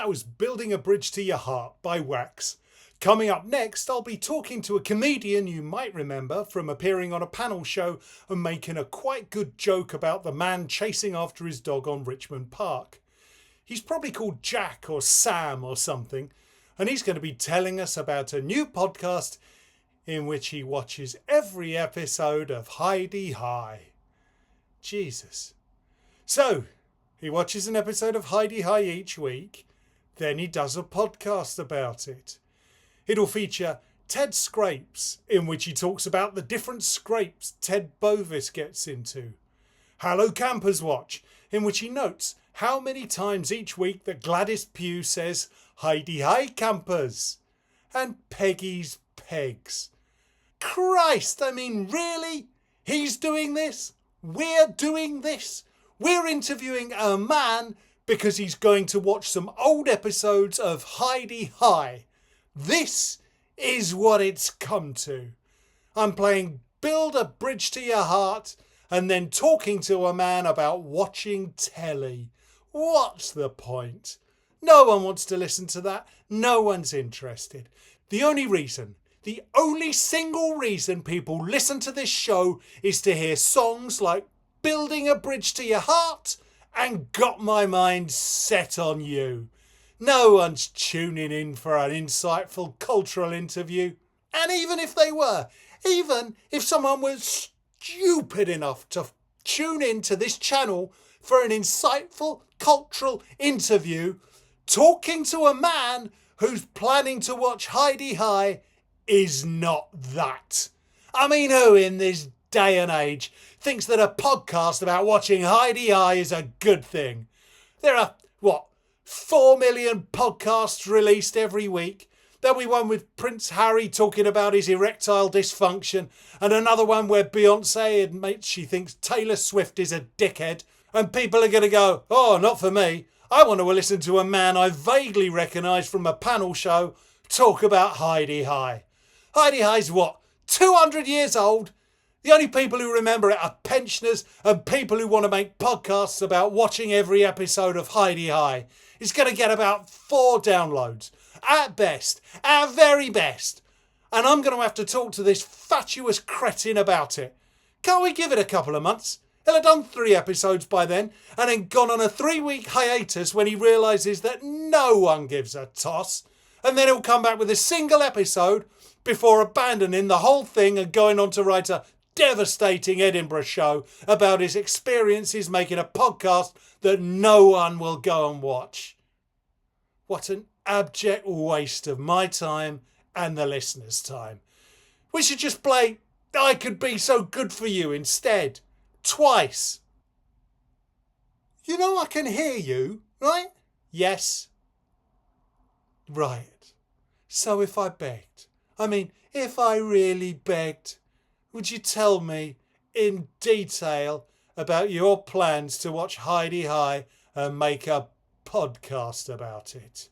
That was Building a Bridge to Your Heart by Wax. Coming up next, I'll be talking to a comedian you might remember from appearing on a panel show and making a quite good joke about the man chasing after his dog on Richmond Park. He's probably called Jack or Sam or something, and he's going to be telling us about a new podcast in which he watches every episode of Hi-de-Hi. Jesus. So, he watches an episode of Hi-de-Hi each week, then he does a podcast about it. It'll feature Ted Scrapes, in which he talks about the different scrapes Ted Bovis gets into. Hello Campers Watch, in which he notes how many times each week that Gladys Pugh says, Hi-de-Hi Campers, and Peggy's Pegs. Christ, I mean, really? He's doing this? We're doing this? We're interviewing a man because he's going to watch some old episodes of Hi-de-Hi. This is what it's come to. I'm playing Build a Bridge to Your Heart and then talking to a man about watching telly. What's the point? No one wants to listen to that. No one's interested. The only single reason people listen to this show is to hear songs like Building a Bridge to Your Heart and Got My Mind Set on You. No one's tuning in for an insightful cultural interview. And even if they were, even if someone was stupid enough to tune in to this channel for an insightful cultural interview, talking to a man who's planning to watch Hi-de-Hi is not that. I mean, who in this day and age thinks that a podcast about watching Hi-de-Hi is a good thing? There are, 4 million podcasts released every week. There'll be one with Prince Harry talking about his erectile dysfunction, and another one where Beyonce admits she thinks Taylor Swift is a dickhead, and people are going to go, oh, not for me. I want to listen to a man I vaguely recognise from a panel show talk about Hi-de-Hi. Hi-de-Hi's 200 years old? The only people who remember it are pensioners and people who want to make podcasts about watching every episode of Hi-de-Hi. It's going to get about 4 downloads. At best. At very best. And I'm going to have to talk to this fatuous cretin about it. Can't we give it a couple of months? He'll have done 3 episodes by then and then gone on a 3-week hiatus when he realises that no one gives a toss. And then he'll come back with a single episode before abandoning the whole thing and going on to write a devastating Edinburgh show about his experiences making a podcast that no one will go and watch. What an abject waste of my time and the listeners' time. We should just play I Could Be So Good For You instead. Twice. You know I can hear you, right? Yes. Right. So if I begged, if I really begged, would you tell me in detail about your plans to watch Hi-de-Hi and make a podcast about it?